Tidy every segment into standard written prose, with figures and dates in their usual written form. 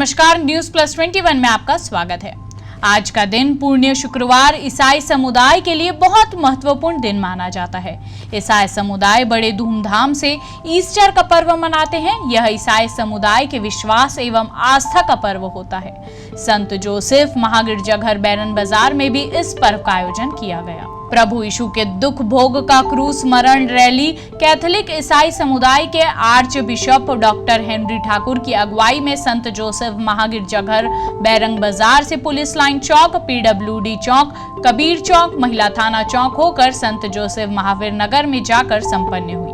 नमस्कार, news plus 21 में आपका स्वागत है। आज का दिन पुण्य शुक्रवार ईसाई समुदाय के लिए बहुत महत्वपूर्ण दिन माना जाता है। ईसाई समुदाय बड़े धूमधाम से ईस्टर का पर्व मनाते हैं। यह ईसाई समुदाय के विश्वास एवं आस्था का पर्व होता है। संत जोसेफ महागिरजाघर बैरन बाजार में भी इस पर्व का आयोजन किया गया। प्रभु यीशु के दुख भोग का क्रूस स्मरण रैली कैथोलिक ईसाई समुदाय के arch bishop doctor Henry Thakur की अगुवाई में संत जोसेफ महागिरजाघर बैरन बाजार से पुलिस लाइन चौक, PWD चौक, कबीर चौक, महिला थाना चौक होकर संत जोसेफ महावीर नगर में जाकर संपन्न हुई।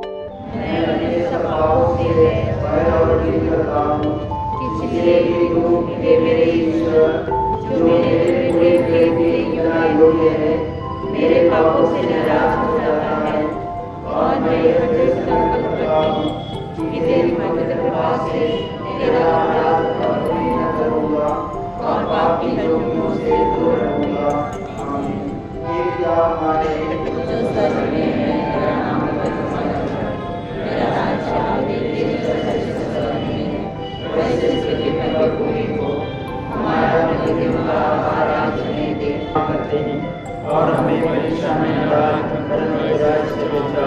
मेरे पापों से नाराज हो जाता है और मैं यह संकल्प करता हूँ कि तेरी पवित्र कृपा से तेरा अपराध और न करूँगा और पाप की हड्डियों से दूर रहूँगा। जो स्वर्ग में है तेरा नाम पवित्र हो, तेरा राज्य आवे, तेरी इच्छा स्वर्ग में है वैसे पृथ्वी पर भी पूरी हो। हमारा प्रतिदिन का आहार आज हमें दे करते हैं और हमें परीक्षा में न डाल से बचा।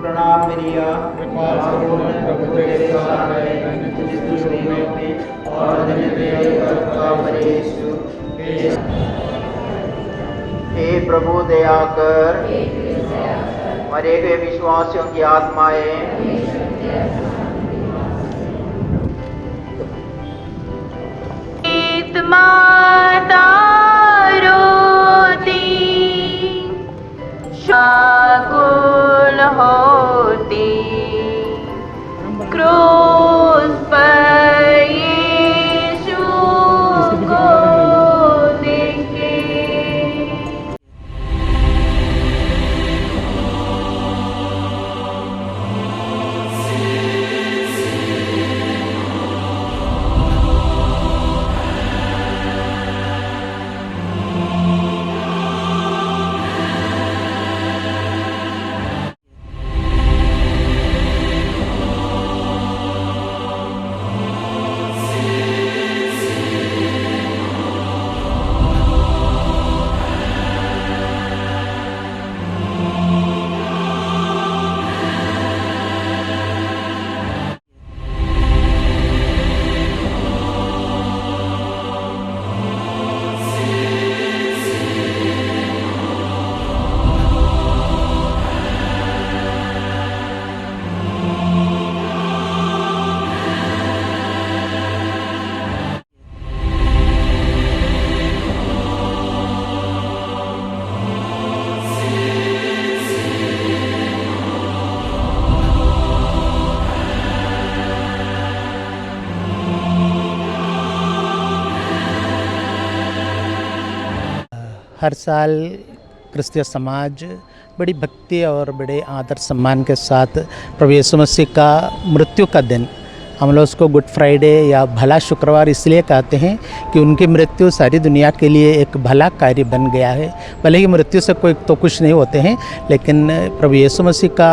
प्रणाम मेरिया, प्रभु तेरे साथ है, जिस स्त्रियों में और धन्य तेरे गर्भ का फल यीशु। हे प्रभु दया कर, मरे हुए विश्वासियों की आत्माएं शाकुल होती क्रूस पर यीशु को देखे। हर साल क्रिस्तीय समाज बड़ी भक्ति और बड़े आदर सम्मान के साथ प्रभु यीशु मसीह का मृत्यु का दिन, हम लोग उसको गुड फ्राइडे या भला शुक्रवार इसलिए कहते हैं कि उनकी मृत्यु सारी दुनिया के लिए एक भला कार्य बन गया है। भले ही मृत्यु से कोई तो कुछ नहीं होते हैं, लेकिन प्रभु यीशु मसीह का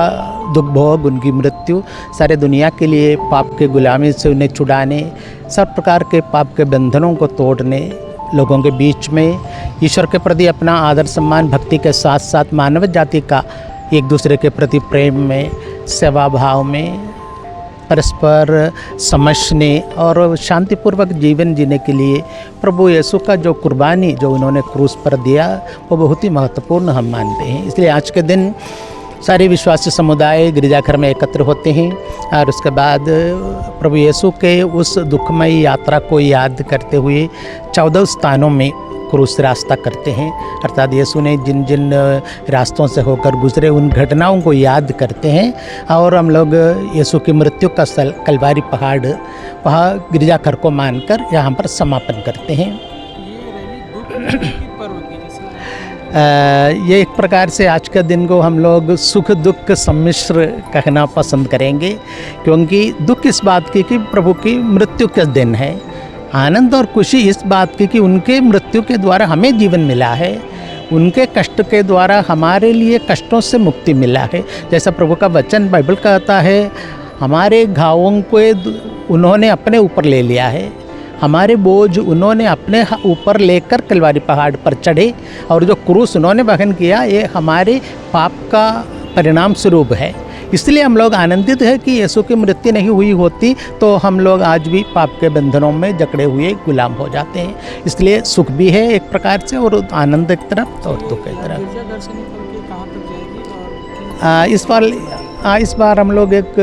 दुख भोग, उनकी मृत्यु सारे दुनिया के लिए पाप के गुलामी से उन्हें छुड़ाने, सब प्रकार के पाप के बंधनों को तोड़ने, लोगों के बीच में ईश्वर के प्रति अपना आदर सम्मान भक्ति के साथ साथ मानव जाति का एक दूसरे के प्रति प्रेम में, सेवा भाव में, परस्पर समझने और शांतिपूर्वक जीवन जीने के लिए प्रभु यीशु का जो कुर्बानी जो उन्होंने क्रूस पर दिया वो बहुत ही महत्वपूर्ण हम मानते हैं। इसलिए आज के दिन सारे विश्वासी समुदाय गिरजाघर में एकत्र होते हैं और उसके बाद प्रभु यीशु के उस दुखमयी यात्रा को याद करते हुए 14 स्थानों में क्रूस रास्ता करते हैं। अर्थात यीशु ने जिन जिन रास्तों से होकर गुजरे उन घटनाओं को याद करते हैं और हम लोग यीशु की मृत्यु का स्थल कलवारी पहाड़, वहाँ गिरजाघर को मानकर यहाँ पर समापन करते हैं। ये एक प्रकार से आज के दिन को हम लोग सुख दुख सम्मिश्र कहना पसंद करेंगे, क्योंकि दुख इस बात की कि प्रभु की मृत्यु का दिन है, आनंद और खुशी इस बात की कि उनके मृत्यु के द्वारा हमें जीवन मिला है, उनके कष्ट के द्वारा हमारे लिए कष्टों से मुक्ति मिला है। जैसा प्रभु का वचन बाइबल कहता है, हमारे घावों को उन्होंने अपने ऊपर ले लिया है, हमारे बोझ उन्होंने अपने ऊपर लेकर कलवारी पहाड़ पर चढ़े, और जो क्रूस उन्होंने वहन किया ये हमारे पाप का परिणाम स्वरूप है। इसलिए हम लोग आनंदित है कि यीशु की मृत्यु नहीं हुई होती तो हम लोग आज भी पाप के बंधनों में जकड़े हुए गुलाम हो जाते हैं। इसलिए सुख भी है एक प्रकार से, और आनंद एक तरफ और दुख एक तरफ। इस बार हम लोग एक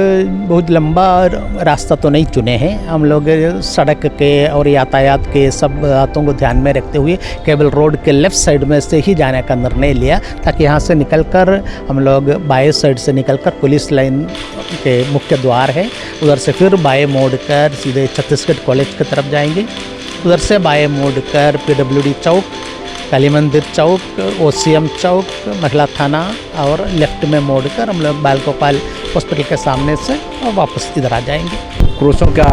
बहुत लंबा रास्ता तो नहीं चुने हैं। हम लोग सड़क के और यातायात के सब बातों को ध्यान में रखते हुए केबल रोड के लेफ़्ट साइड में से ही जाने का निर्णय लिया, ताकि यहाँ से निकलकर हम लोग बाएं साइड से निकलकर पुलिस लाइन के मुख्य द्वार है, उधर से फिर बाएं मोड़कर सीधे छत्तीसगढ़ कॉलेज की तरफ जाएंगे, उधर से बाएं मोड़कर PWD चौक, काली मंदिर चौक, OCM चौक, महिला थाना, और लेफ्ट में मोड़कर हम लोग बाल गोपाल हॉस्पिटल के सामने से और वापस इधर आ जाएंगे। क्रूसों का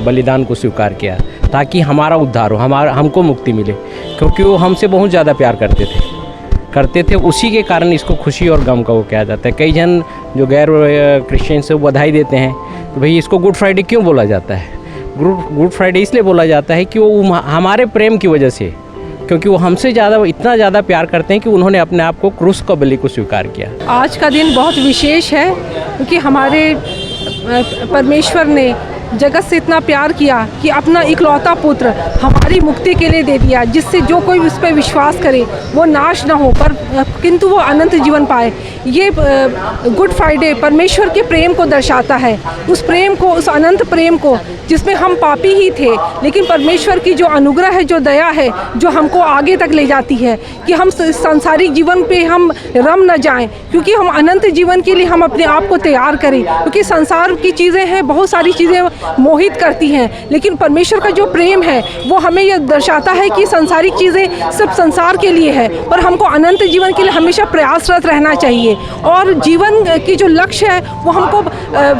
बलिदान को स्वीकार किया ताकि हमारा उद्धार हो, हमको मुक्ति मिले, क्योंकि वो हमसे बहुत ज़्यादा प्यार करते थे। उसी के कारण इसको खुशी और गम का वो किया जाता है। कई जन जो गैर क्रिश्चियन से बधाई देते हैं, तो भाई इसको गुड फ्राइडे क्यों बोला जाता है? गुड फ्राइडे इसलिए बोला जाता है कि वो हमारे प्रेम की वजह से, क्योंकि वो हमसे इतना ज़्यादा प्यार करते हैं कि उन्होंने अपने आप को क्रूस का बलि को स्वीकार किया। आज का दिन बहुत विशेष है क्योंकि हमारे परमेश्वर ने जगत से इतना प्यार किया कि अपना इकलौता पुत्र हमारी मुक्ति के लिए दे दिया, जिससे जो कोई उस पर विश्वास करे वो नाश ना हो पर किंतु वो अनंत जीवन पाए। ये गुड फ्राइडे परमेश्वर के प्रेम को दर्शाता है, उस प्रेम को, उस अनंत प्रेम को जिसमें हम पापी ही थे, लेकिन परमेश्वर की जो अनुग्रह है, जो दया है, जो हमको आगे तक ले जाती है कि हम सांसारिक जीवन पे हम रम न जाएं, क्योंकि हम अनंत जीवन के लिए हम अपने आप को तैयार करें। क्योंकि संसार की चीज़ें हैं, बहुत सारी चीज़ें मोहित करती हैं, लेकिन परमेश्वर का जो प्रेम है वो हमें यह दर्शाता है कि सांसारिक चीज़ें सब संसार के लिए है, पर हमको अनंत जीवन के लिए हमेशा प्रयासरत रहना चाहिए। और जीवन की जो लक्ष्य है वो हमको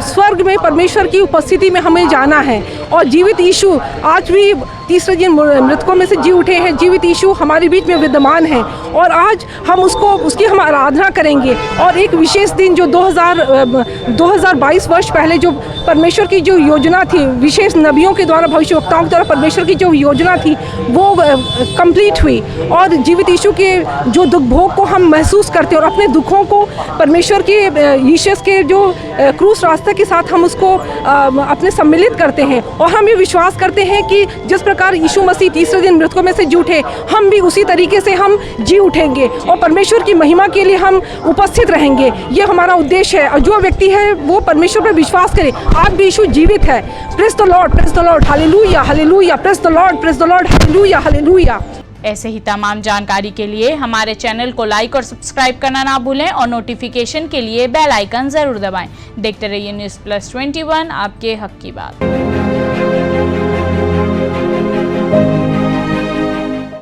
स्वर्ग में परमेश्वर की उपस्थिति में हमें जाना है। और जीवित यीशु आज भी तीसरे दिन मृतकों में से जी उठे हैं। जीवित यीशु हमारे बीच में विद्यमान है और आज हम उसकी हम आराधना करेंगे। और एक विशेष दिन जो 2022 वर्ष पहले जो परमेश्वर की जो योजना थी, विशेष नबियों के द्वारा, भविष्यवक्ताओं के द्वारा परमेश्वर की जो योजना थी वो कंप्लीट हुई, और जीवित यीशु के जो दुख भोग को हम महसूस करते हैं और अपने दुखों को परमेश्वर के यीशु के जो क्रूस रास्ते के साथ हम उसको अपने सम्मिलित करते हैं। और हम ये विश्वास करते हैं कि जिस प्रकार यीशु मसीह तीसरे दिन मृतकों में से जी उठे, हम भी उसी तरीके से हम जी उठेंगे और परमेश्वर की महिमा के लिए हम उपस्थित रहेंगे। ये हमारा उद्देश्य है। और जो व्यक्ति है वो परमेश्वर पर विश्वास करे, आज भी यीशु जीवित है। Praise the Lord, hallelujah, hallelujah, praise the Lord, hallelujah, hallelujah. ऐसे ही तमाम जानकारी के लिए हमारे चैनल को लाइक और सब्सक्राइब करना ना भूलें और नोटिफिकेशन के लिए बेल आइकन जरूर दबाएं। देखते रहिए News Plus 21, आपके हक की बात।